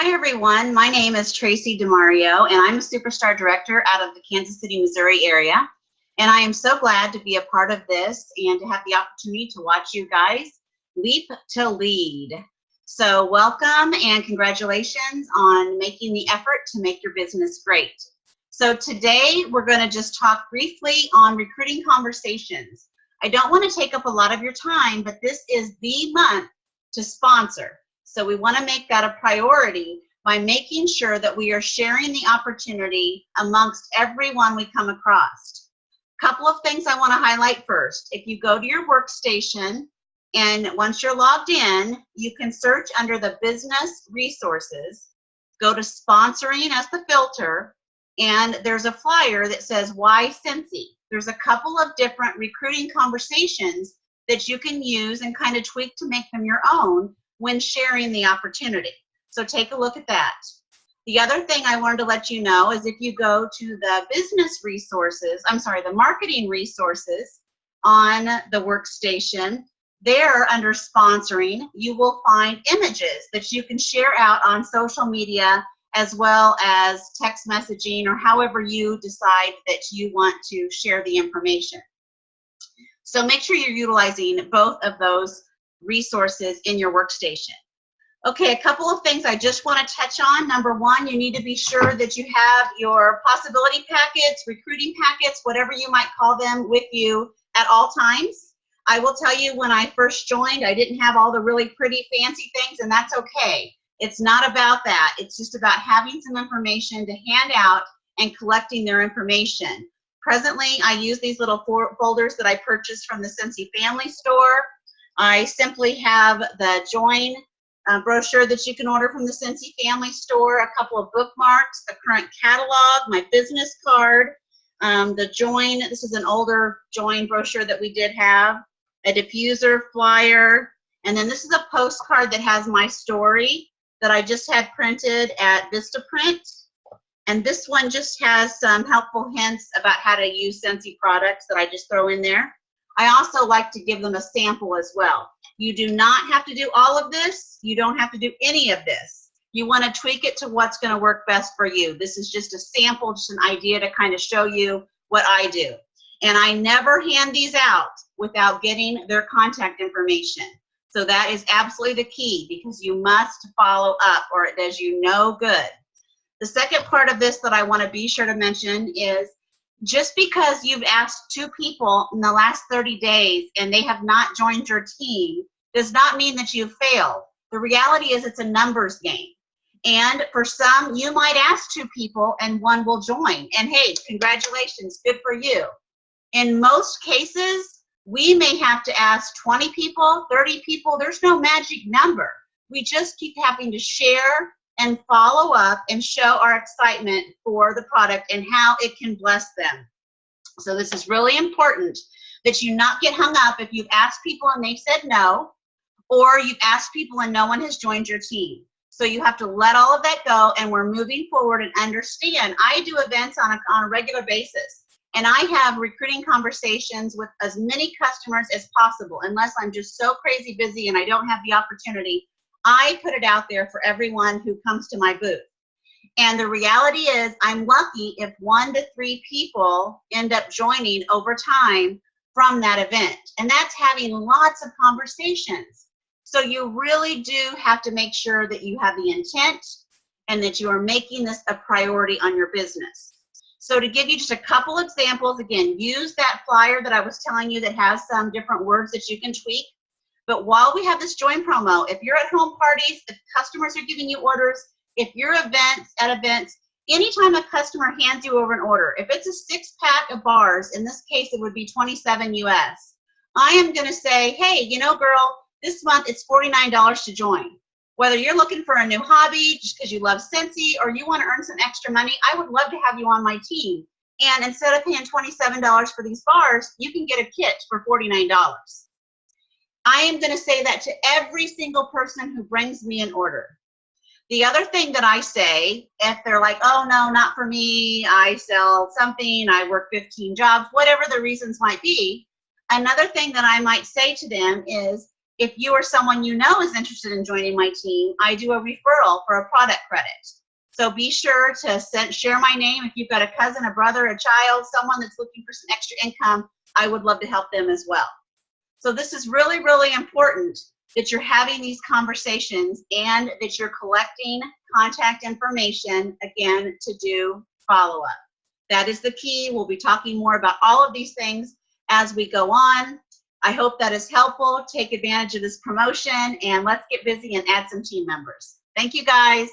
Hi everyone, my name is Tracy DeMario and I'm a Superstar Director out of the Kansas City, Missouri area. And I am so glad to be a part of this and to have the opportunity to watch you guys leap to lead. So welcome and congratulations on making the effort to make your business great. So today we're going to just talk briefly on recruiting conversations. I don't want to take up a lot of your time, but this is the month to sponsor. So we want to make that a priority by making sure that we are sharing the opportunity amongst everyone we come across. A couple of things I want to highlight first. If you go to your workstation and once you're logged in, you can search under the business resources, go to sponsoring as the filter, and there's a flyer that says why Cincy. There's a couple of different recruiting conversations that you can use and kind of tweak to make them your own when sharing the opportunity. So take a look at that. The other thing I wanted to let you know is if you go to the business resources, the marketing resources on the workstation, there under sponsoring, you will find images that you can share out on social media as well as text messaging or however you decide that you want to share the information. So make sure you're utilizing both of those resources in your workstation. Okay, a couple of things I just want to touch on. Number one, you need to be sure that you have your possibility packets, recruiting packets, whatever you might call them, with you at all times. I will tell you, when I first joined, I didn't have all the really pretty fancy things, and that's okay. It's not about that. It's just about having some information to hand out and collecting their information. Presently, I use these little folders that I purchased from the Cincy Family Store. I simply have the Join brochure that you can order from the Cincy Family Store, a couple of bookmarks, a current catalog, my business card, the Join, this is an older Join brochure that we did have, a diffuser flyer, and then this is a postcard that has my story that I just had printed at Vistaprint. And this one just has some helpful hints about how to use Cincy products that I just throw in there. I also like to give them a sample as well. You do not have to do all of this. You don't have to do any of this. You want to tweak it to what's going to work best for you. This is just a sample, just an idea to kind of show you what I do. And I never hand these out without getting their contact information. So that is absolutely the key, because you must follow up or it does you no good. The second part of this that I want to be sure to mention is, just because you've asked 2 people in the last 30 days and they have not joined your team does not mean that you've failed. The reality is it's a numbers game. And for some, you might ask 2 people and 1 will join. And hey, congratulations, good for you. In most cases, we may have to ask 20 people, 30 people. There's no magic number. We just keep having to share and follow up and show our excitement for the product and how it can bless them. So this is really important that you not get hung up if you've asked people and they've said no, or you've asked people and no one has joined your team. So you have to let all of that go, and we're moving forward and understand. I do events on a regular basis, and I have recruiting conversations with as many customers as possible. Unless I'm just so crazy busy and I don't have the opportunity, I put it out there for everyone who comes to my booth. And the reality is, I'm lucky if 1 to 3 people end up joining over time from that event. And that's having lots of conversations. So you really do have to make sure that you have the intent and that you are making this a priority on your business. So to give you just a couple examples, again, use that flyer that I was telling you that has some different words that you can tweak. But while we have this Join promo, if you're at home parties, if customers are giving you orders, if you're at events, anytime a customer hands you over an order, if it's a 6-pack of bars, in this case it would be 27 US, I am going to say, hey, you know, girl, this month it's $49 to join. Whether you're looking for a new hobby just because you love Cincy or you want to earn some extra money, I would love to have you on my team. And instead of paying $27 for these bars, you can get a kit for $49. I am going to say that to every single person who brings me an order. The other thing that I say, if they're like, oh no, not for me, I sell something, I work 15 jobs, whatever the reasons might be, another thing that I might say to them is, if you or someone you know is interested in joining my team, I do a referral for a product credit. So be sure to share my name. If you've got a cousin, a brother, a child, someone that's looking for some extra income, I would love to help them as well. So this is really, really important that you're having these conversations and that you're collecting contact information, again, to do follow-up. That is the key. We'll be talking more about all of these things as we go on. I hope that is helpful. Take advantage of this promotion, and let's get busy and add some team members. Thank you, guys.